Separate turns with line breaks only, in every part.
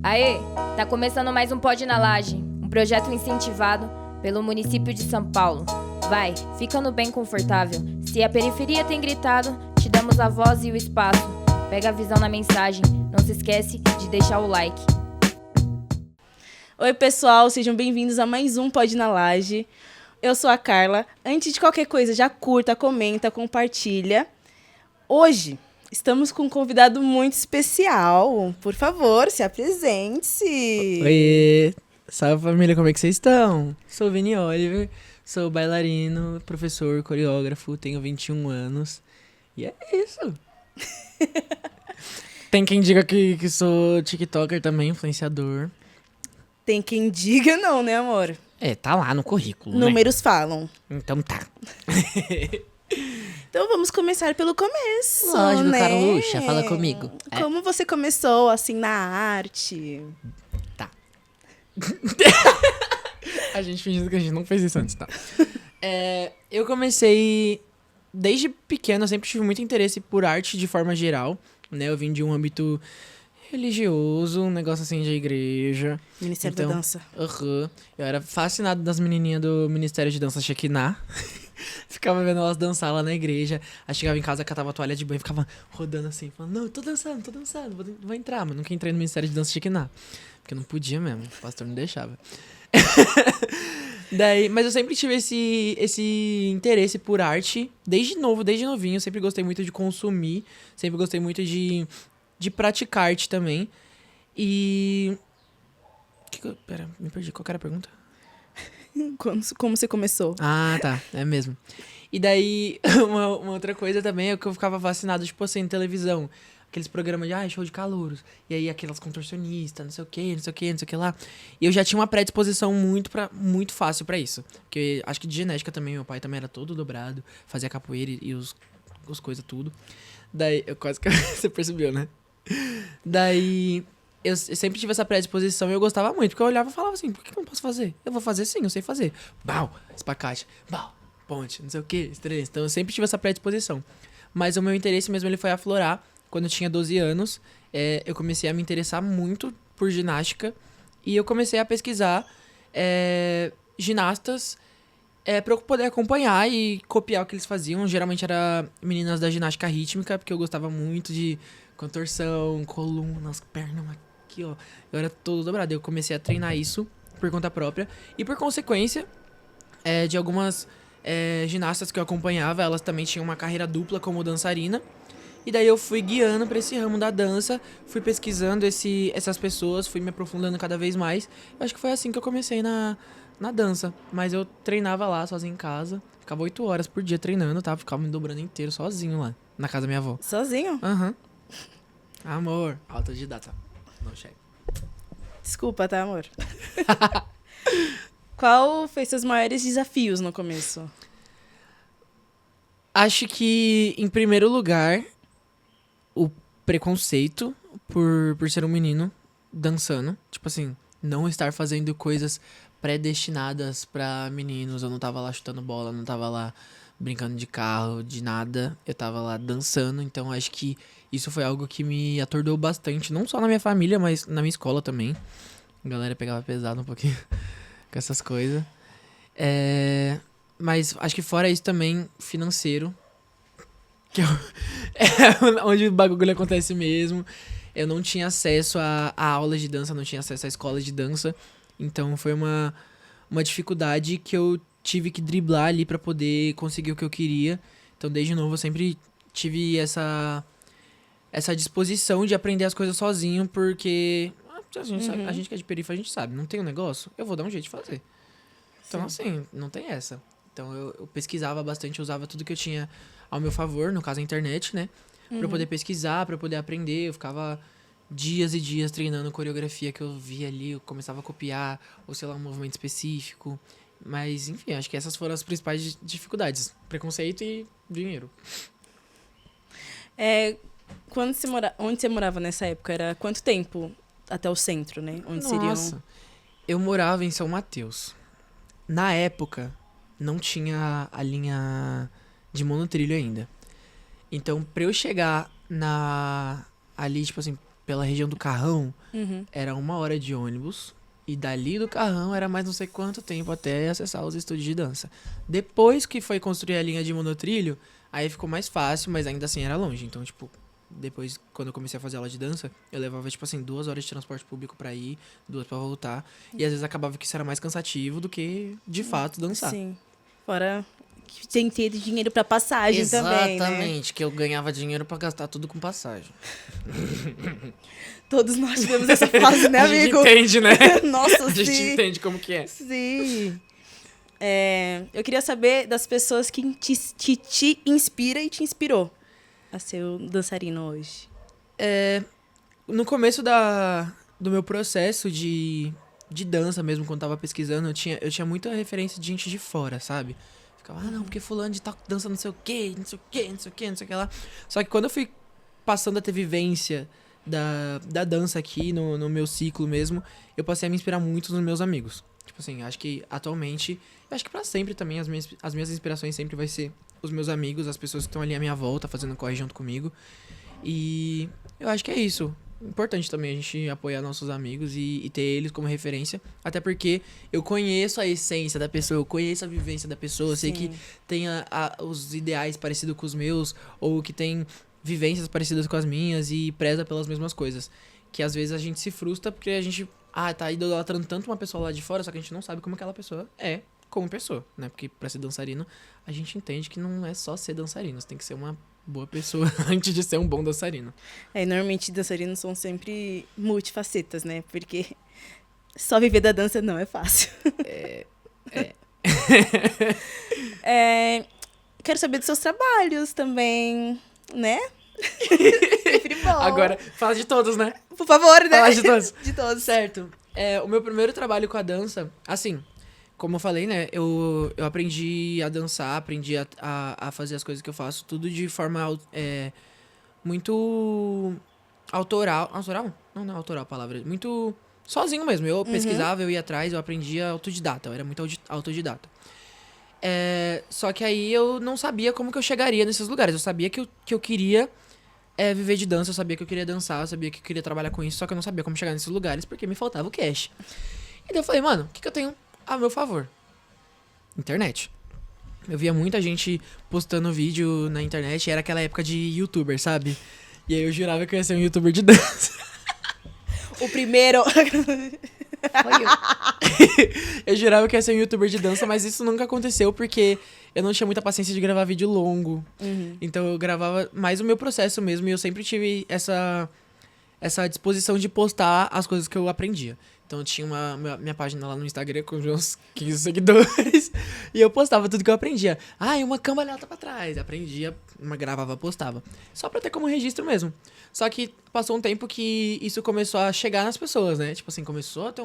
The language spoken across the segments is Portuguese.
Aê, tá começando mais um Pod na Laje, um projeto incentivado pelo município de São Paulo. Vai, fica no bem confortável. Se a periferia tem gritado, te damos a voz e o espaço. Pega a visão na mensagem, não se esquece de deixar o like.
Oi, pessoal, sejam bem-vindos a mais um Pod na Laje. Eu sou a Carla. Antes de qualquer coisa, já curta, comenta, compartilha. Hoje estamos com um convidado muito especial. Por favor, se apresente-se.
Oi, salve família, como é que vocês estão? Sou o Vini Oliver, sou bailarino, professor, coreógrafo, tenho 21 anos. E é isso. Tem quem diga que sou tiktoker também, influenciador.
Tem quem diga não, né, amor?
É, tá lá no currículo,
Números falam.
né? Então tá.
Então vamos começar pelo começo,
Lógico,
né?
Carucha, fala comigo.
Como você começou, assim, na arte?
Tá. A gente fingindo que a gente não fez isso antes, tá? Eu comecei... Desde pequeno, eu sempre tive muito interesse por arte de forma geral, né? Eu vim de um âmbito religioso, um negócio assim de igreja.
Ministério da Dança.
Eu era fascinado das menininhas do Ministério de Dança Shekinah. Ficava vendo elas dançar lá na igreja. Aí chegava em casa, catava a toalha de banho e ficava rodando assim, falando, não, tô dançando, vou entrar. Mas nunca entrei no Ministério de Dança Shekinah. Porque eu não podia mesmo, o pastor não deixava. Mas eu sempre tive esse interesse por arte, desde novinho. Eu sempre gostei muito de consumir, sempre gostei muito de praticar arte também. E... Pera, me perdi. Qual que era a pergunta?
Como você começou?
Ah, tá. É mesmo. E daí, uma outra coisa também é que eu ficava fascinado, tipo assim, em televisão. Aqueles programas de, show de calouros. E aí, aquelas contorcionistas, não sei o que lá. E eu já tinha uma predisposição muito fácil pra isso. Porque acho que de genética também, meu pai também era todo dobrado. Fazia capoeira e os coisas tudo. Daí, eu quase que você percebeu, né? Daí, eu sempre tive essa predisposição e eu gostava muito. Porque eu olhava e falava assim, por que eu não posso fazer? Eu vou fazer sim, eu sei fazer. Bau, espacate, bau, ponte, não sei o que, estreia. Então, eu sempre tive essa predisposição. Mas o meu interesse mesmo, ele foi aflorar. Quando eu tinha 12 anos, eu comecei a me interessar muito por ginástica. E eu comecei a pesquisar ginastas pra eu poder acompanhar e copiar o que eles faziam. Geralmente era meninas da ginástica rítmica, porque eu gostava muito de contorção, coluna, as pernas aqui, ó. Eu era todo dobrado. Eu comecei a treinar isso por conta própria. E por consequência, de algumas ginastas que eu acompanhava, elas também tinham uma carreira dupla como dançarina. E daí eu fui guiando pra esse ramo da dança, fui pesquisando essas pessoas, fui me aprofundando cada vez mais. Eu acho que foi assim que eu comecei na dança. Mas eu treinava lá, sozinho em casa. Ficava 8 horas por dia treinando, tá? Ficava me dobrando inteiro, sozinho lá, na casa da minha avó.
Sozinho?
Aham. Amor, autodidata. Não, chefe.
Desculpa, tá, amor? Qual foi seus maiores desafios no começo?
Acho que, em primeiro lugar, o preconceito por ser um menino dançando. Tipo assim, não estar fazendo coisas predestinadas pra meninos. Eu não tava lá chutando bola, não tava lá brincando de carro, de nada. Eu tava lá dançando, então acho que isso foi algo que me atordoou bastante. Não só na minha família, mas na minha escola também. A galera pegava pesado um pouquinho com essas coisas. Mas acho que fora isso também, financeiro. Que onde o bagulho acontece mesmo. Eu não tinha acesso a aulas de dança, não tinha acesso a escola de dança. Então foi uma dificuldade que eu tive que driblar ali pra poder conseguir o que eu queria. Então desde novo eu sempre tive essa disposição de aprender as coisas sozinho, porque a gente que é de periferia, a gente sabe, não tem um negócio, eu vou dar um jeito de fazer. Então assim, não tem essa. Então eu pesquisava bastante, eu usava tudo que eu tinha ao meu favor, no caso a internet, né? Pra eu poder pesquisar, pra eu poder aprender. Eu ficava dias e dias treinando coreografia que eu via ali, eu começava a copiar, ou sei lá, um movimento específico. Mas, enfim, acho que essas foram as principais dificuldades. Preconceito e dinheiro.
Onde você morava nessa época? Era quanto tempo até o centro, né?
Nossa, eu morava em São Mateus. Na época, não tinha a linha de monotrilho ainda. Então, pra eu chegar ali, tipo assim, pela região do Carrão,
Uhum.
era 1 hora de ônibus. E dali do Carrão era mais não sei quanto tempo até acessar os estúdios de dança. Depois que foi construir a linha de monotrilho, aí ficou mais fácil, mas ainda assim era longe. Então, tipo, depois, quando eu comecei a fazer aula de dança, eu levava, tipo assim, 2 horas de transporte público pra ir, 2 pra voltar. E às vezes acabava que isso era mais cansativo do que, de fato, dançar.
Sim. Fora que tem que ter dinheiro pra passagem também, né?
Exatamente, que eu ganhava dinheiro pra gastar tudo com passagem.
Todos nós tivemos essa fase, né,
A gente
amigo?
entende, né?
Nossa,
A gente
sim.
entende como que é.
Sim. Eu queria saber das pessoas que te inspira e te inspirou a ser um dançarino hoje.
No começo do meu processo de dança mesmo, quando tava pesquisando, eu tinha muita referência de gente de fora, sabe? Ficava, não, porque fulano de tal dança não sei o quê, não sei o quê, não sei o quê, não sei o que lá. Só que quando eu fui passando a ter vivência da dança aqui, no meu ciclo mesmo, eu passei a me inspirar muito nos meus amigos. Tipo assim, acho que atualmente, acho que pra sempre também, as minhas inspirações sempre vai ser os meus amigos, as pessoas que estão ali à minha volta, fazendo corre junto comigo. E eu acho que é isso. Importante também a gente apoiar nossos amigos e ter eles como referência. Até porque eu conheço a essência da pessoa, eu conheço a vivência da pessoa. Eu sei que tem os ideais parecidos com os meus, ou que tem vivências parecidas com as minhas e preza pelas mesmas coisas. Que às vezes a gente se frustra porque a gente tá idolatrando tanto uma pessoa lá de fora, só que a gente não sabe como aquela pessoa é como pessoa, né? Porque pra ser dançarino, a gente entende que não é só ser dançarino, você tem que ser uma boa pessoa antes de ser um bom dançarino.
Normalmente dançarinos são sempre multifacetas, né? Porque só viver da dança não é fácil. Quero saber dos seus trabalhos também, né? Sempre bom.
Agora, fala de todos, né?
Por favor, né?
Fala de todos.
De todos.
Certo. O meu primeiro trabalho com a dança, assim, como eu falei, né? Eu aprendi a dançar, aprendi a fazer as coisas que eu faço, tudo de forma muito autoral. Autoral? Não é autoral a palavra. Muito sozinho mesmo. Eu pesquisava, eu ia atrás, eu aprendia autodidata. Eu era muito autodidata. Só que aí eu não sabia como que eu chegaria nesses lugares. Eu sabia que eu queria viver de dança, eu sabia que eu queria dançar, eu sabia que eu queria trabalhar com isso, só que eu não sabia como chegar nesses lugares porque me faltava o cash. E daí eu falei, mano, o que eu tenho a meu favor? Internet. Eu via muita gente postando vídeo na internet, era aquela época de youtuber, sabe? E aí eu jurava que eu ia ser um youtuber de dança.
O primeiro...
Eu jurava que ia ser um youtuber de dança, mas isso nunca aconteceu porque eu não tinha muita paciência de gravar vídeo longo. Então eu gravava mais o meu processo mesmo e eu sempre tive essa disposição de postar as coisas que eu aprendia. Então eu tinha minha página lá no Instagram com uns 15 seguidores e eu postava tudo que eu aprendia. E uma cambalhota pra trás. Aprendia, gravava, postava. Só pra ter como registro mesmo. Só que passou um tempo que isso começou a chegar nas pessoas, né? Tipo assim, começou a ter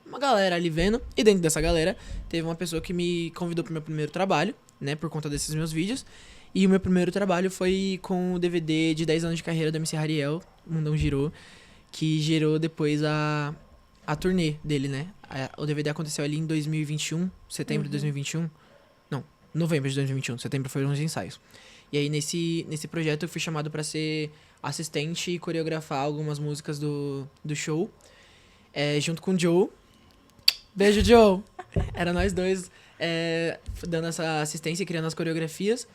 uma galera ali vendo. E dentro dessa galera, teve uma pessoa que me convidou pro meu primeiro trabalho, né? Por conta desses meus vídeos. E o meu primeiro trabalho foi com o DVD de 10 anos de carreira da MC Hariel, Mundão Girou, que gerou depois a turnê dele, né? O DVD aconteceu ali em 2021, setembro de 2021. Não, novembro de 2021. Setembro foram os ensaios. E aí, nesse projeto, eu fui chamado pra ser assistente e coreografar algumas músicas do show. Junto com o Joe. Beijo, Joe! Era nós dois dando essa assistência e criando as coreografias.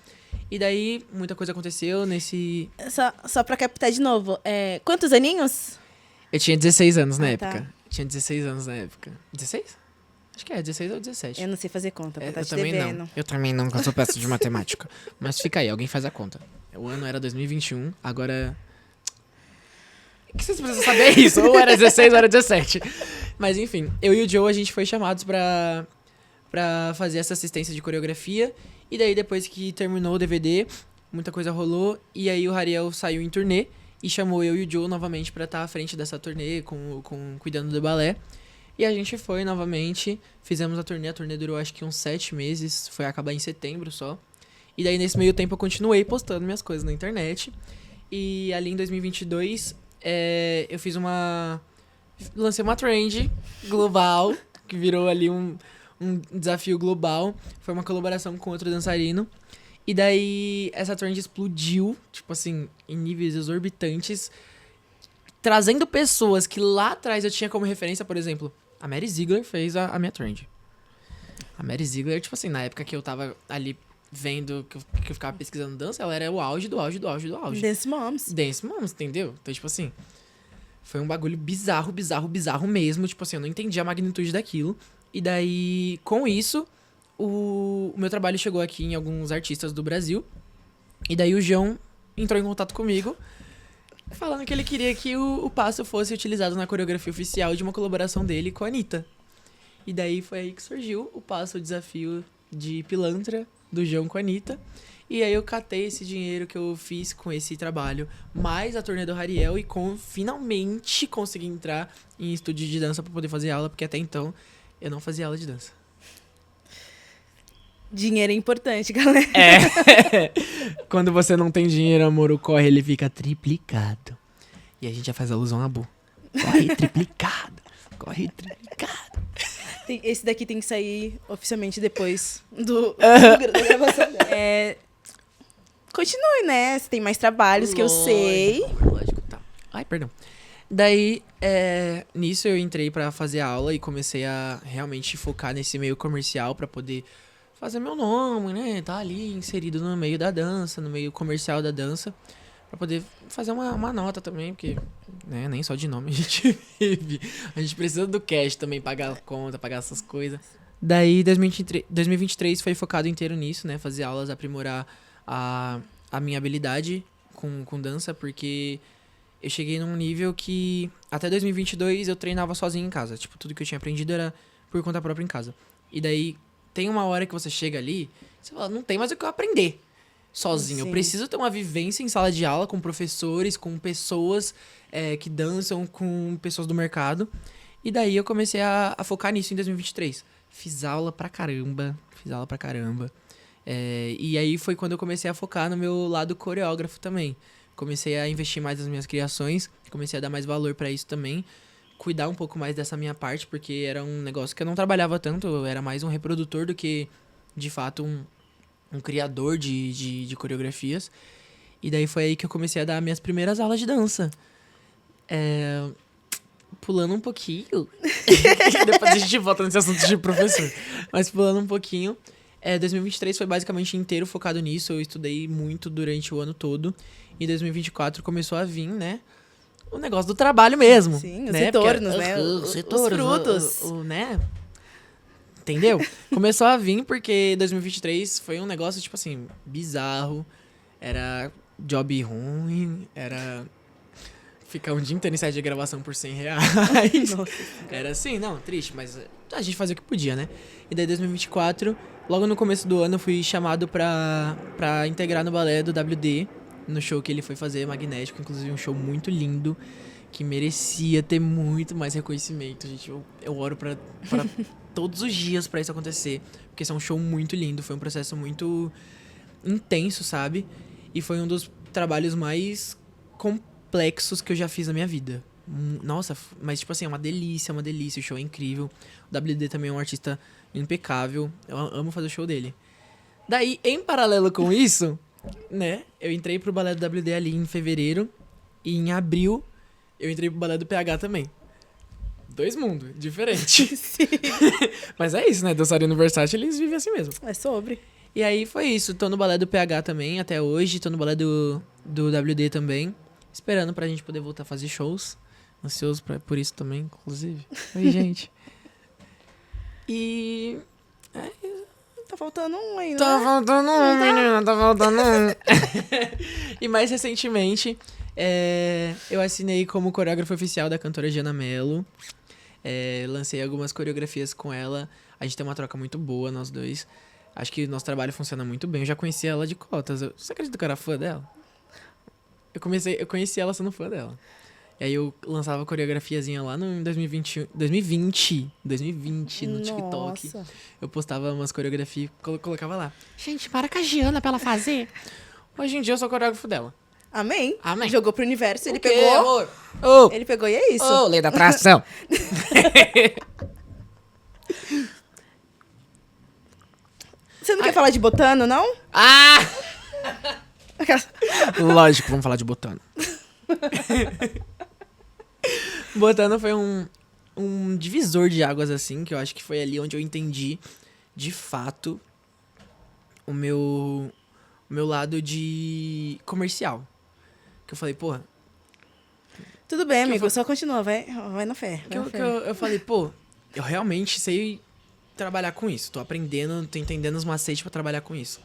E daí, muita coisa aconteceu nesse...
Só pra captar de novo. Quantos aninhos?
Eu tinha 16 anos na
tá.
época. Tinha 16 anos na época. 16? Acho que 16 ou 17.
Eu não sei fazer conta, vou
eu
te
também
devendo.
não. Eu também não, porque eu sou péssimo de matemática. Mas fica aí, alguém faz a conta. O ano era 2021, agora... O que vocês precisam saber é isso? Ou era 16 ou era 17. Mas enfim, eu e o Joe, a gente foi chamados pra fazer essa assistência de coreografia. E daí, depois que terminou o DVD, muita coisa rolou. E aí o Hariel saiu em turnê e chamou eu e o Joe novamente pra estar à frente dessa turnê, cuidando do balé. E a gente foi novamente, fizemos a turnê durou acho que uns 7 meses, foi acabar em setembro só. E daí nesse meio tempo eu continuei postando minhas coisas na internet. E ali em 2022, eu fiz lancei uma trend global, que virou ali um desafio global. Foi uma colaboração com outro dançarino. E daí essa trend explodiu, tipo assim, em níveis exorbitantes. trazendo pessoas que lá atrás eu tinha como referência, por exemplo, a Mary Ziegler fez a minha trend. A Mary Ziegler, tipo assim, na época que eu tava ali vendo, que eu ficava pesquisando dança, ela era o auge do auge do auge do auge.
Dance Moms.
Dance Moms, entendeu? Então, tipo assim, foi um bagulho bizarro, bizarro, bizarro mesmo. Tipo assim, eu não entendi a magnitude daquilo. E daí, com isso, o meu trabalho chegou aqui em alguns artistas do Brasil. E daí o João entrou em contato comigo, falando que ele queria que o passo fosse utilizado na coreografia oficial de uma colaboração dele com a Anitta. E daí foi aí que surgiu o passo, o desafio de pilantra do João com a Anitta. E aí eu catei esse dinheiro que eu fiz com esse trabalho, mais a turnê do Hariel, e finalmente consegui entrar em estúdio de dança pra poder fazer aula, porque até então eu não fazia aula de dança.
Dinheiro é importante, galera.
É. Quando você não tem dinheiro, amor, o corre ele fica triplicado. E a gente já faz alusão a Bu. Corre triplicado. Corre triplicado.
Esse daqui tem que sair oficialmente depois da gravação. Continue, né? Você tem mais trabalhos que eu sei.
Lógico, tá. Ai, perdão. Daí, nisso eu entrei pra fazer aula e comecei a realmente focar nesse meio comercial pra poder fazer meu nome, né? Tá ali inserido no meio da dança, no meio comercial da dança, pra poder fazer uma nota também, porque, né, nem só de nome a gente vive. A gente precisa do cash também, pagar a conta, pagar essas coisas. Daí, 2023 foi focado inteiro nisso, né? Fazer aulas, aprimorar a minha habilidade com dança, porque eu cheguei num nível que até 2022 eu treinava sozinho em casa. Tipo, tudo que eu tinha aprendido era por conta própria em casa. E daí, tem uma hora que você chega ali, você fala, não tem mais o que eu aprender sozinho.
Sim.
Eu preciso ter uma vivência em sala de aula com professores, com pessoas que dançam, com pessoas do mercado. E daí eu comecei a focar nisso em 2023. Fiz aula pra caramba. E aí foi quando eu comecei a focar no meu lado coreógrafo também. Comecei a investir mais nas minhas criações, comecei a dar mais valor pra isso também. Cuidar um pouco mais dessa minha parte, porque era um negócio que eu não trabalhava tanto, eu era mais um reprodutor do que, de fato, um criador de coreografias. E daí foi aí que eu comecei a dar minhas primeiras aulas de dança. Pulando um pouquinho. Depois a gente volta nesse assunto de professor. Mas pulando um pouquinho. 2023 foi basicamente inteiro focado nisso. Eu estudei muito durante o ano todo. E 2024 começou a vir, né? O negócio do trabalho mesmo.
Sim, os
né?
retornos, né?
Os
Os frutos.
né? Entendeu? Começou a vir porque 2023 foi um negócio, tipo assim, bizarro. Era job ruim, era ficar um dia inteiro em site de gravação por R$100.
Nossa.
Era assim, não, triste, mas a gente fazia o que podia, né? E daí 2024, logo no começo do ano, eu fui chamado pra integrar no balé do WD, no show que ele foi fazer, Magnético, inclusive um show muito lindo, que merecia ter muito mais reconhecimento, gente. Eu oro pra todos os dias pra isso acontecer, porque esse é um show muito lindo, foi um processo muito intenso, sabe? E foi um dos trabalhos mais complexos que eu já fiz na minha vida. Nossa, mas tipo assim, é uma delícia, o show é incrível. O WD também é um artista impecável, eu amo fazer o show dele. Daí, em paralelo com isso, né, eu entrei pro balé do WD ali em fevereiro, e em abril eu entrei pro balé do PH também. Dois mundos diferentes.
Sim.
Mas é isso, né, dançarino versátil, eles vivem assim mesmo.
É sobre.
E aí foi isso, tô no balé do PH também até hoje, tô no balé do WD também, esperando pra gente poder voltar a fazer shows. Ansioso por isso também, inclusive. Oi, gente. E...
Tá faltando um ainda.
Tá faltando um, menina, tá faltando um. E mais recentemente, eu assinei como coreógrafo oficial da cantora Giana Mello. Lancei algumas coreografias com ela. A gente tem uma troca muito boa, nós dois. Acho que nosso trabalho funciona muito bem. Eu já conheci ela de cotas. Você acredita que eu era fã dela? Eu conheci ela sendo fã dela. E aí eu lançava a coreografiazinha lá no 2020 no TikTok.
Nossa.
Eu postava umas coreografias e colocava lá. Gente, para com a Giana pra ela fazer. Hoje em dia eu sou coreógrafo dela.
Amém.
Amém.
Jogou pro universo, ele
O quê,
pegou.
amor? Oh,
Ele pegou e é isso.
oh, lei da atração.
Você não quer falar de Botano, não?
Ah! Lógico, vamos falar de Botano. Botano foi um divisor de águas, assim, que eu acho que foi ali onde eu entendi, de fato, o meu lado de comercial. Que eu falei, porra...
Tudo bem,
Que eu
amigo, só continua, vai na fé.
Que
Vai na fé.
eu falei, pô, eu realmente sei trabalhar com isso. Tô aprendendo, tô entendendo os macetes pra trabalhar com isso.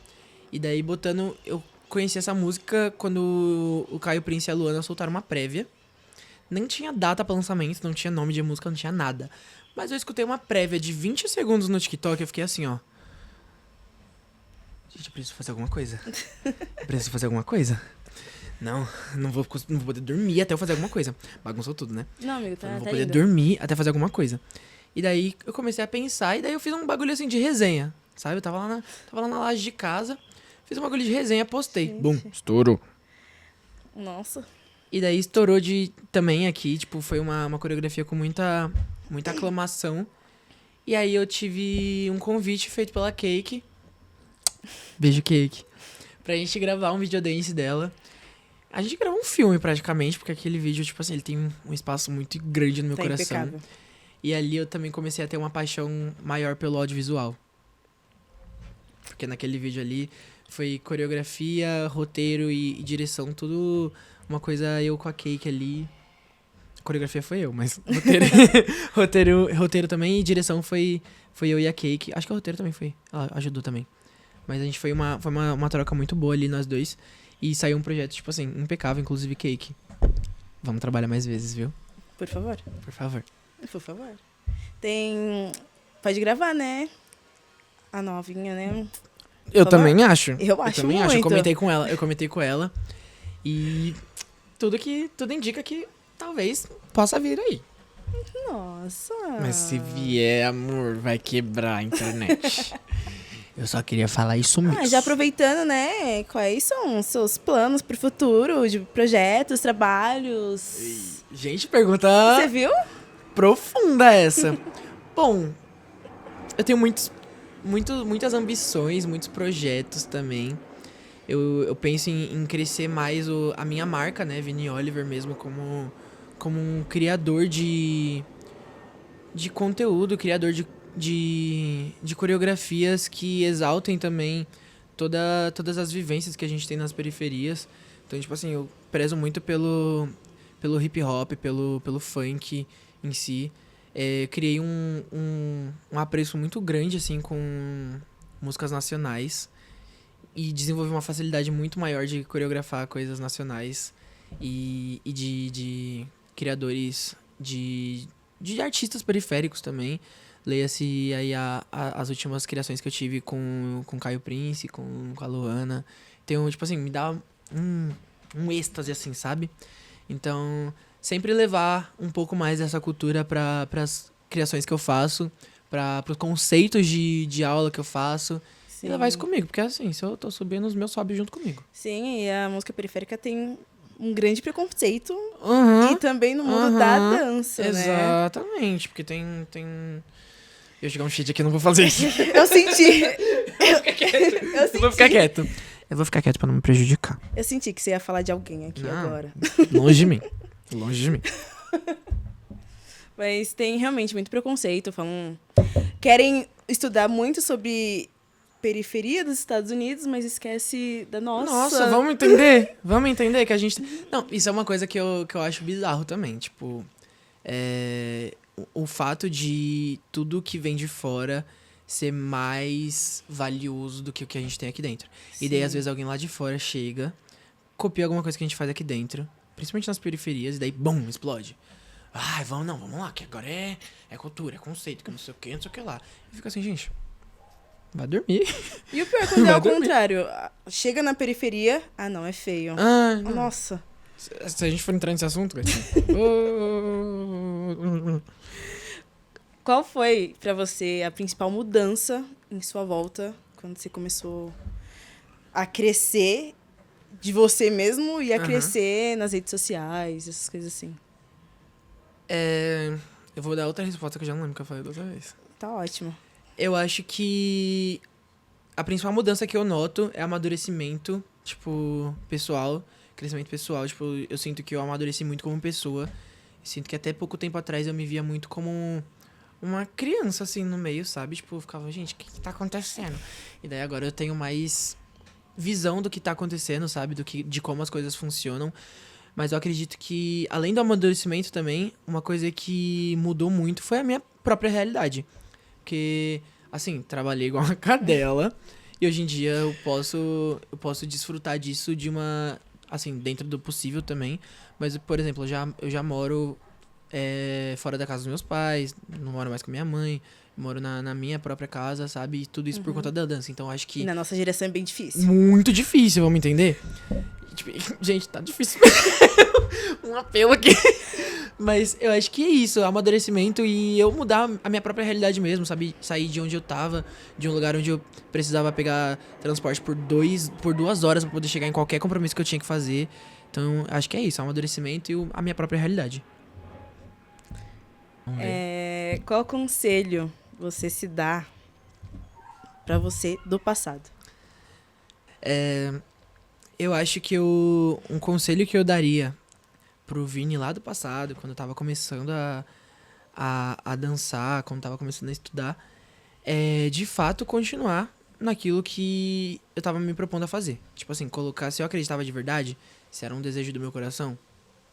E daí, Botano, eu conheci essa música quando o Caio Prince e a Luana soltaram uma prévia. Nem tinha data pra lançamento, não tinha nome de música, não tinha nada. Mas eu escutei uma prévia de 20 segundos no TikTok e eu fiquei assim, ó. Gente, eu preciso fazer alguma coisa. Eu preciso fazer alguma coisa. Não vou poder dormir até eu fazer alguma coisa. Bagunçou tudo, né?
Não, amigo,
Eu não vou
tá
poder
indo.
dormir até fazer alguma coisa. E daí eu comecei a pensar, e daí eu fiz um bagulho assim de resenha, sabe? Eu tava lá na laje de casa, fiz um bagulho de resenha, postei.
Gente.
Bum, estourou.
Nossa.
E daí estourou também aqui, tipo, foi uma coreografia com muita aclamação. E aí eu tive um convite feito pela Cake. Beijo, Cake. Pra gente gravar um videodance dela. A gente gravou um filme praticamente, porque aquele vídeo, tipo assim, ele tem um espaço muito grande no meu
Tá
coração.
impecável.
E ali eu também comecei a ter uma paixão maior pelo audiovisual. Porque naquele vídeo ali foi coreografia, roteiro e direção, tudo uma coisa eu com a Cake ali. Coreografia foi eu, mas roteiro também e direção foi eu e a Cake. Acho que o roteiro também foi. Ela ajudou também. Mas a gente foi uma troca muito boa ali, nós dois. E saiu um projeto, tipo assim, impecável, inclusive Cake. Vamos trabalhar mais vezes, viu?
Por favor.
Por favor.
Por favor. Pode gravar, né? A novinha, né?
Eu
Por favor.
também acho.
Eu acho
também
muito.
Eu comentei com ela. E tudo indica que talvez possa vir aí.
Nossa.
Mas se vier, amor, vai quebrar a internet. Eu só queria falar isso mesmo.
Já aproveitando, né? Quais são os seus planos pro futuro? De projetos, trabalhos?
Gente, pergunta
Você viu?
profunda essa. Bom, eu tenho muitas ambições, muitos projetos também. Eu penso em crescer mais a minha marca, né? Vini Oliver mesmo, como um criador de conteúdo, criador de coreografias que exaltem também todas as vivências que a gente tem nas periferias. Então, tipo assim, eu prezo muito pelo hip hop, pelo funk em si. Criei um apreço muito grande, assim, com músicas nacionais. E desenvolvi uma facilidade muito maior de coreografar coisas nacionais e de criadores de artistas periféricos também. Leia-se aí as últimas criações que eu tive com Caio Prince, com a Luana. Então, tipo assim, me dá um êxtase, assim, sabe? Então, sempre levar um pouco mais dessa cultura para as criações que eu faço, para os conceitos de aula que eu faço.
Sim.
E levar isso comigo, porque assim, se eu tô subindo, os meus sobem junto comigo.
Sim, e a música periférica tem um grande preconceito.
Uhum.
E também no mundo da dança, né?
Exatamente, porque tem... Eu ia jogar um cheat aqui, eu não vou fazer isso.
Eu senti.
Eu vou ficar quieto. Eu vou ficar quieto pra não me prejudicar.
Eu senti que você ia falar de alguém aqui
Não.
agora.
Longe de mim. Longe de mim.
Mas tem realmente muito preconceito. Querem estudar muito sobre periferia dos Estados Unidos, mas esquece da nossa.
Nossa, vamos entender? Vamos entender que a gente... Não, isso é uma coisa que eu acho bizarro também. Tipo, o fato de tudo que vem de fora ser mais valioso do que o que a gente tem aqui dentro. E daí,
Sim.
às vezes, alguém lá de fora chega, copia alguma coisa que a gente faz aqui dentro, principalmente nas periferias, e daí, bum, explode. Ai, vamos lá, que agora é cultura, é conceito, que não sei o que, não sei o que lá. E fica assim, gente, vai dormir.
E o pior é quando é
Vai
ao
dormir.
contrário. Chega na periferia, não, é feio.
Ah, não.
Nossa.
Se a gente for entrar nesse assunto, Gatinho.
Qual foi pra você a principal mudança em sua volta quando você começou a crescer de você mesmo e a
Aham.
crescer nas redes sociais, essas coisas assim?
Eu vou dar outra resposta que eu já não lembro que eu falei da outra vez.
Tá ótimo.
Eu acho que a principal mudança que eu noto é amadurecimento, tipo, pessoal, crescimento pessoal. Tipo, eu sinto que eu amadureci muito como pessoa Sinto que até pouco tempo atrás eu me via muito como uma criança, assim, no meio, sabe? Tipo, eu ficava, gente, o que tá acontecendo? E daí agora eu tenho mais visão do que tá acontecendo, sabe? De como as coisas funcionam. Mas eu acredito que, além do amadurecimento também, uma coisa que mudou muito foi a minha própria realidade. Porque, assim, trabalhei igual uma cadela. E hoje em dia eu posso desfrutar disso de uma... Assim, dentro do possível também. Mas, por exemplo, eu já moro fora da casa dos meus pais. Não moro mais com minha mãe. Moro na minha própria casa, sabe? E tudo isso por conta da dança. Então, acho que...
E na nossa geração é bem difícil.
Muito difícil, vamos entender? Tipo, gente, tá difícil. Um apelo aqui. Mas eu acho que é isso, amadurecimento e eu mudar a minha própria realidade mesmo, sabe? Sair de onde eu tava, de um lugar onde eu precisava pegar transporte por 2 horas pra poder chegar em qualquer compromisso que eu tinha que fazer. Então, acho que é isso, amadurecimento e a minha própria realidade. Vamos ver.
Qual conselho você se dá pra você do passado?
Eu acho que um conselho que eu daria pro Vini lá do passado, quando eu tava começando a dançar, quando eu tava começando a estudar, é de fato continuar naquilo que eu tava me propondo a fazer. Tipo assim, colocar, se eu acreditava de verdade, se era um desejo do meu coração,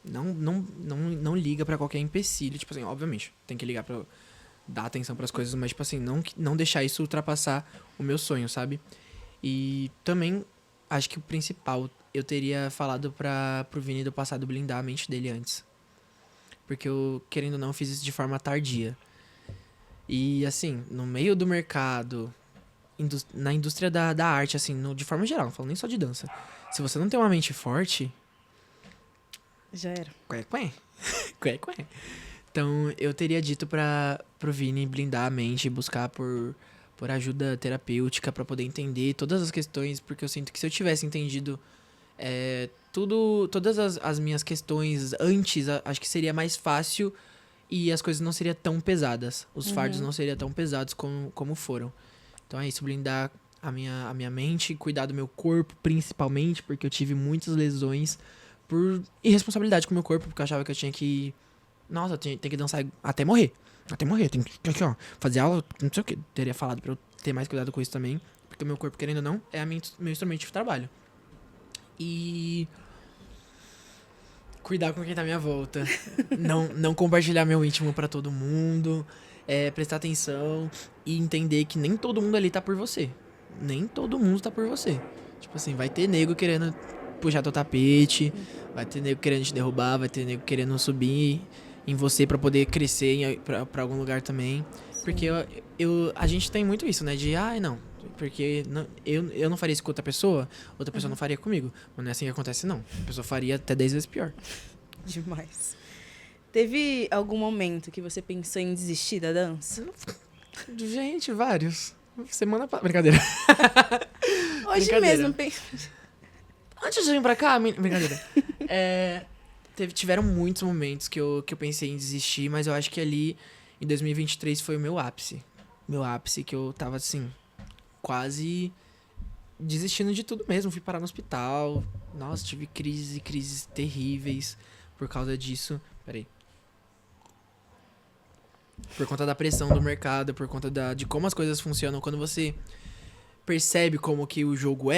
não liga pra qualquer empecilho. Tipo assim, obviamente, tem que ligar pra dar atenção pras coisas, mas tipo assim, não deixar isso ultrapassar o meu sonho, sabe? E também, acho que o principal, eu teria falado pro Vini do passado blindar a mente dele antes. Porque eu, querendo ou não, fiz isso de forma tardia. E, assim, no meio do mercado, na indústria da arte, assim, de forma geral, não falo nem só de dança. Se você não tem uma mente forte...
Já era.
Qué. Então, eu teria dito pro Vini blindar a mente e buscar por ajuda terapêutica pra poder entender todas as questões, porque eu sinto que se eu tivesse entendido todas as minhas questões antes, acho que seria mais fácil e as coisas não seriam tão pesadas. Os fardos não seriam tão pesados como foram. Então é isso, blindar a minha mente, cuidar do meu corpo, principalmente, porque eu tive muitas lesões por irresponsabilidade com o meu corpo, porque eu achava que eu tinha que... Nossa, tem que dançar até morrer. Tem que aqui, ó, fazer aula, não sei o que. Teria falado pra eu ter mais cuidado com isso também. Porque o meu corpo, querendo ou não, é meu instrumento de trabalho. E... cuidar com quem tá à minha volta. não compartilhar meu íntimo pra todo mundo. Prestar atenção e entender que nem todo mundo ali tá por você. Nem todo mundo tá por você. Tipo assim, vai ter nego querendo puxar teu tapete. Vai ter nego querendo te derrubar. Vai ter nego querendo subir em você pra poder crescer pra algum lugar também. Sim. Porque a gente tem muito isso, né? De, não, porque eu não faria isso com outra pessoa não faria comigo. Mas não é assim que acontece, não. A pessoa faria até 10 vezes pior.
Demais. Teve algum momento que você pensou em desistir da dança?
Gente, vários. Semana passada. Brincadeira.
Hoje mesmo.
Antes de vir pra cá, brincadeira. Tiveram muitos momentos que eu pensei em desistir, mas eu acho que ali, em 2023, foi o meu ápice. Meu ápice, que eu tava, assim, quase desistindo de tudo mesmo. Fui parar no hospital. Nossa, tive crises terríveis por causa disso. Peraí. Por conta da pressão do mercado, por conta de como as coisas funcionam. Quando você percebe como que o jogo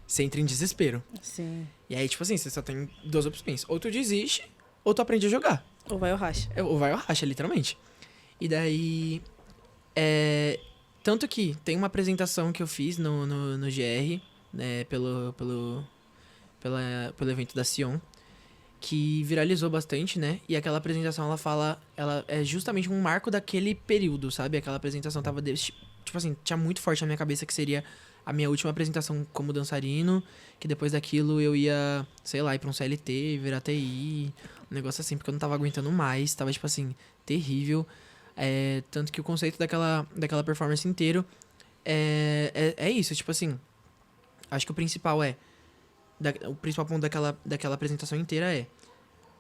você entra em desespero.
Sim.
E aí, tipo assim, você só tem 2 opções. Ou tu desiste, ou tu aprende a jogar.
Ou vai ao racha.
Ou vai ao racha, literalmente. E daí... Tanto que tem uma apresentação que eu fiz no GR, né, pelo evento da Sion, que viralizou bastante, né? E aquela apresentação, ela é justamente um marco daquele período, sabe? Aquela apresentação tava, tipo assim, tinha muito forte na minha cabeça que seria a minha última apresentação como dançarino, que depois daquilo eu ia, sei lá, ir pra um CLT, virar TI, um negócio assim, porque eu não tava aguentando mais, tava, tipo assim, terrível. Tanto que o conceito daquela performance inteiro é isso, tipo assim, acho que o principal ponto daquela apresentação inteira é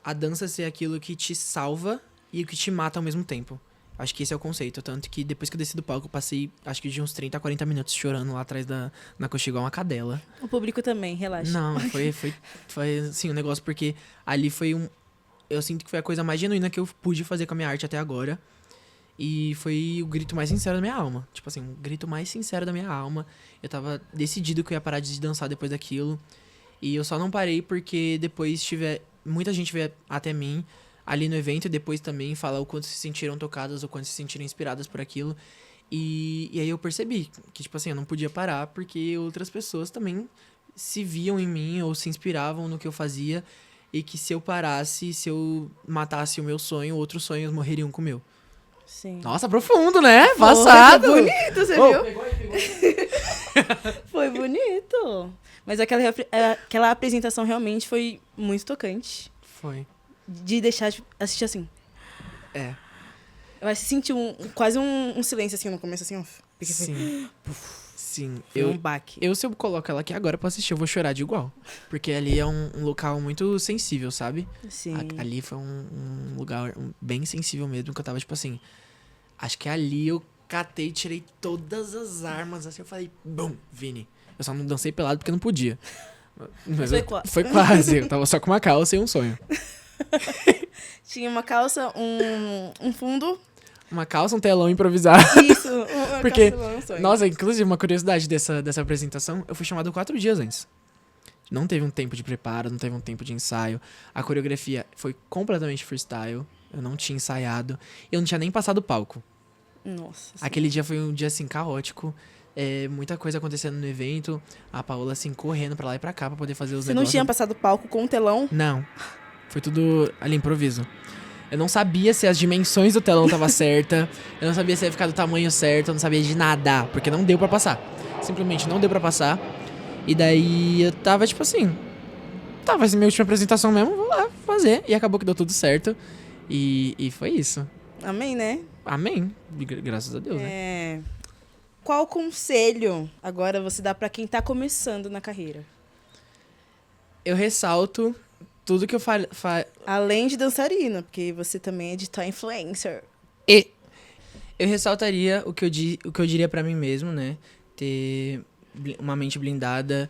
a dança ser aquilo que te salva e o que te mata ao mesmo tempo. Acho que esse é o conceito. Tanto que depois que eu desci do palco, eu passei, acho que de uns 30 a 40 minutos chorando lá atrás na coxa igual uma cadela.
O público também, relaxa.
Não, foi assim, um negócio, porque ali foi eu sinto que foi a coisa mais genuína que eu pude fazer com a minha arte até agora. E foi o grito mais sincero da minha alma. Tipo assim, o grito mais sincero da minha alma. Eu tava decidido que eu ia parar de dançar depois daquilo. E eu só não parei porque depois muita gente veio até mim ali no evento e depois também falar o quanto se sentiram tocadas, o quanto se sentiram inspiradas por aquilo. E aí eu percebi que, tipo assim, eu não podia parar porque outras pessoas também se viam em mim ou se inspiravam no que eu fazia. E que se eu parasse, se eu matasse o meu sonho, outros sonhos morreriam com o meu.
Sim.
Nossa, profundo, né? Passado.
Foi bonito, você viu?
Pegou.
Foi bonito. Mas aquela apresentação realmente foi muito tocante.
Foi.
De deixar de assistir assim.
É.
Eu acho que senti quase um silêncio assim no começo, assim, ó. Porque
Sim. Sim.
foi um baque.
Se eu coloco ela aqui agora pra assistir, eu vou chorar de igual. Porque ali é um local muito sensível, sabe?
Sim.
Ali foi um lugar bem sensível mesmo, que eu tava, tipo assim... Acho que ali eu catei, tirei todas as armas, assim, eu falei... Bum, Vini. Eu só não dancei pelado porque não podia. Mas foi quase. Eu tava só com uma calça e um sonho.
Tinha uma calça, um fundo.
Uma calça, um telão improvisado.
Isso, uma
Porque,
calça, um sonho.
nossa, inclusive, uma curiosidade dessa apresentação, eu fui chamado 4 dias antes. Não teve um tempo de preparo, não teve um tempo de ensaio. A coreografia foi completamente freestyle. Eu não tinha ensaiado. Eu não tinha nem passado o palco.
Nossa.
Aquele dia foi um dia, assim, caótico. Muita coisa acontecendo no evento. A Paola, assim, correndo pra lá e pra cá pra poder fazer os
Você não
negócios.
tinha passado o palco com o telão?
Não. Foi tudo ali, improviso. Eu não sabia se as dimensões do telão tava certa. Eu não sabia se ia ficar do tamanho certo. Eu não sabia de nada. Porque não deu pra passar. Simplesmente não deu pra passar. E daí eu tava, tipo assim... Tá, vai ser minha última apresentação mesmo. Vou lá fazer. E acabou que deu tudo certo. E foi isso.
Amém, né?
Amém. Graças a Deus, né?
Qual conselho agora você dá pra quem tá começando na carreira?
Eu ressalto tudo que eu
Além de dançarina, porque você também é digital influencer.
E eu ressaltaria o que eu diria pra mim mesmo, né? Ter uma mente blindada,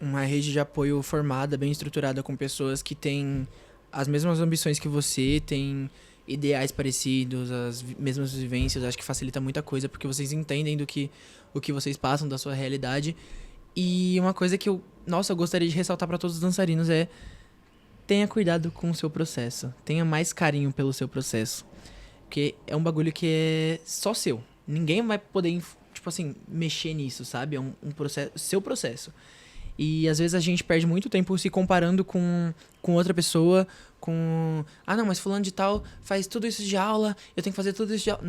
uma rede de apoio formada, bem estruturada, com pessoas que têm as mesmas ambições que você, têm ideais parecidos, as mesmas vivências. Acho que facilita muita coisa, porque vocês entendem o que vocês passam, da sua realidade. E uma coisa que eu gostaria de ressaltar pra todos os dançarinos é: tenha cuidado com o seu processo. Tenha mais carinho pelo seu processo. Porque é um bagulho que é só seu. Ninguém vai poder, tipo assim, mexer nisso, sabe? É um processo, seu processo. E às vezes a gente perde muito tempo se comparando com outra pessoa, ah, não, mas fulano de tal faz tudo isso de aula, eu tenho que fazer tudo isso de aula.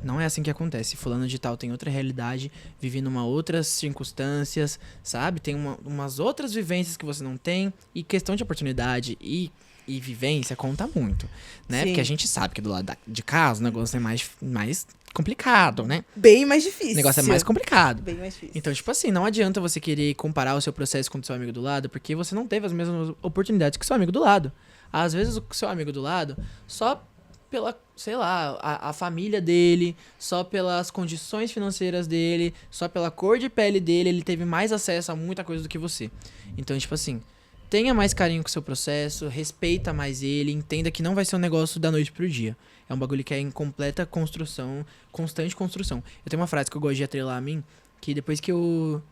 Não é assim que acontece. Fulano de tal tem outra realidade, vive numa outras circunstâncias, sabe? Tem umas outras vivências que você não tem, e questão de oportunidade e vivência conta muito, né?
Sim.
Porque a gente sabe que do lado de casa o negócio é mais complicado, né?
Bem mais difícil.
O negócio é mais complicado.
Bem mais difícil.
Então, tipo assim, não adianta você querer comparar o seu processo com o do seu amigo do lado, porque você não teve as mesmas oportunidades que o seu amigo do lado. Às vezes, o seu amigo do lado, só pela, sei lá, a família dele, só pelas condições financeiras dele, só pela cor de pele dele, ele teve mais acesso a muita coisa do que você. Então, tipo assim, tenha mais carinho com o seu processo, respeita mais ele, entenda que não vai ser um negócio da noite pro dia. É um bagulho que é em completa construção, constante construção. Eu tenho uma frase que eu gosto de atrelar a mim, que depois que eu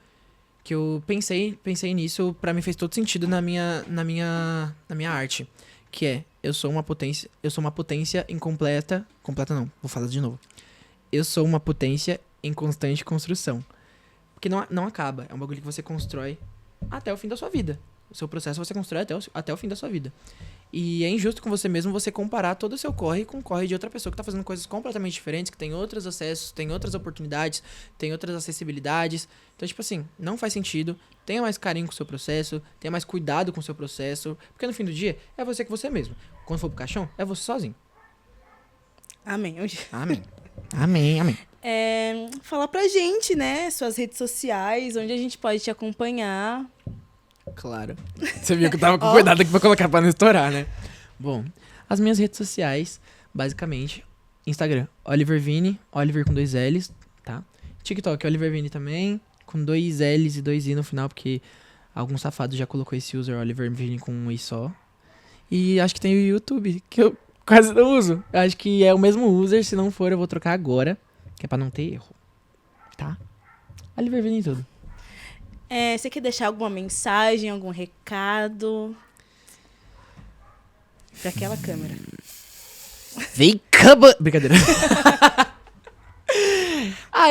pensei nisso, pra mim fez todo sentido na minha arte. Que é, eu sou uma potência incompleta... Completa não, vou falar de novo. Eu sou uma potência em constante construção. Porque não acaba, é um bagulho que você constrói até o fim da sua vida. O seu processo você constrói até o fim da sua vida. E é injusto com você mesmo você comparar todo o seu corre com o corre de outra pessoa que tá fazendo coisas completamente diferentes, que tem outros acessos, tem outras oportunidades, tem outras acessibilidades. Então, tipo assim, não faz sentido. Tenha mais carinho com o seu processo, tenha mais cuidado com o seu processo, porque no fim do dia é você com você mesmo. Quando for pro caixão, é você sozinho.
Amém.
Amém. Amém.
Falar pra gente, né? Suas redes sociais, onde a gente pode te acompanhar.
Claro. Você viu que eu tava com cuidado aqui pra colocar pra não estourar, né? Bom, as minhas redes sociais, basicamente, Instagram, Oliver Vini, Oliver com 2 L's, tá? TikTok, Oliver Vini também, com 2 L's e 2 I no final, porque algum safado já colocou esse user Oliver Vini com um I só. E acho que tem o YouTube, que eu quase não uso. Eu acho que é o mesmo user, se não for eu vou trocar agora, que é pra não ter erro. Tá? Oliver Vini em tudo.
Você quer deixar alguma mensagem, algum recado? Pra aquela câmera.
Vem caba... Brincadeira.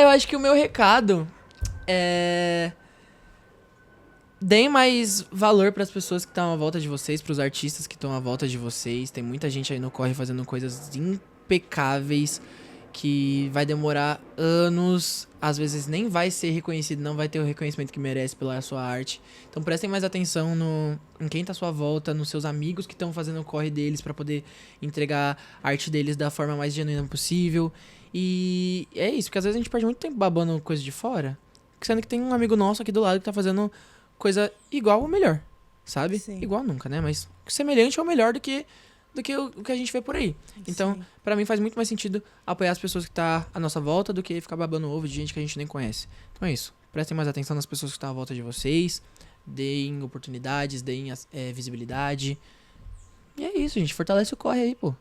Eu acho que o meu recado é... Deem mais valor pras pessoas que estão à volta de vocês, pros artistas que estão à volta de vocês. Tem muita gente aí no corre fazendo coisas impecáveis que vai demorar anos, às vezes nem vai ser reconhecido, não vai ter o reconhecimento que merece pela sua arte. Então prestem mais atenção em quem tá à sua volta, nos seus amigos que estão fazendo o corre deles pra poder entregar a arte deles da forma mais genuína possível. E é isso, porque às vezes a gente perde muito tempo babando coisa de fora, sendo que tem um amigo nosso aqui do lado que tá fazendo coisa igual ou melhor, sabe?
Sim.
Igual nunca, né? Mas semelhante ou melhor do que o que a gente vê por aí. Então,
Sim.
pra mim faz muito mais sentido apoiar as pessoas que tá à nossa volta do que ficar babando ovo de gente que a gente nem conhece. Então é isso. Prestem mais atenção nas pessoas que estão à volta de vocês. Deem oportunidades, deem visibilidade. E é isso, gente. Fortalece o corre aí, pô.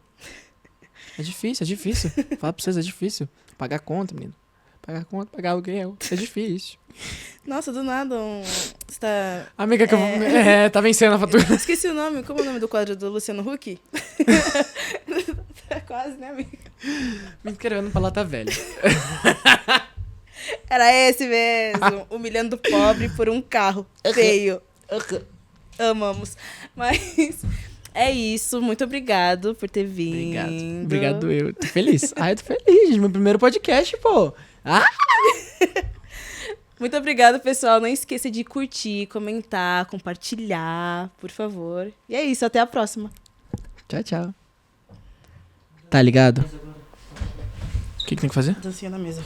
É difícil. Fala pra vocês, é difícil. Pagar conta, menino. Pagar conta, pagar aluguel. É difícil.
Nossa, do nada, você tá...
Amiga, que tá vencendo a fatura.
Esqueci o nome. Como é o nome do quadro do Luciano Huck? Quase, né, amiga?
Me inscrevendo pra lata velha.
Era esse mesmo. Humilhando o pobre por um carro feio. Amamos. Mas é isso. Muito obrigado por ter vindo.
Obrigado eu. Tô feliz. Eu tô feliz, gente. Meu primeiro podcast, pô.
Muito obrigada, pessoal. Não esqueça de curtir, comentar, compartilhar, por favor. E é isso. Até a próxima.
Tchau. Tá ligado? O que tem que fazer?
Dancinha na mesa.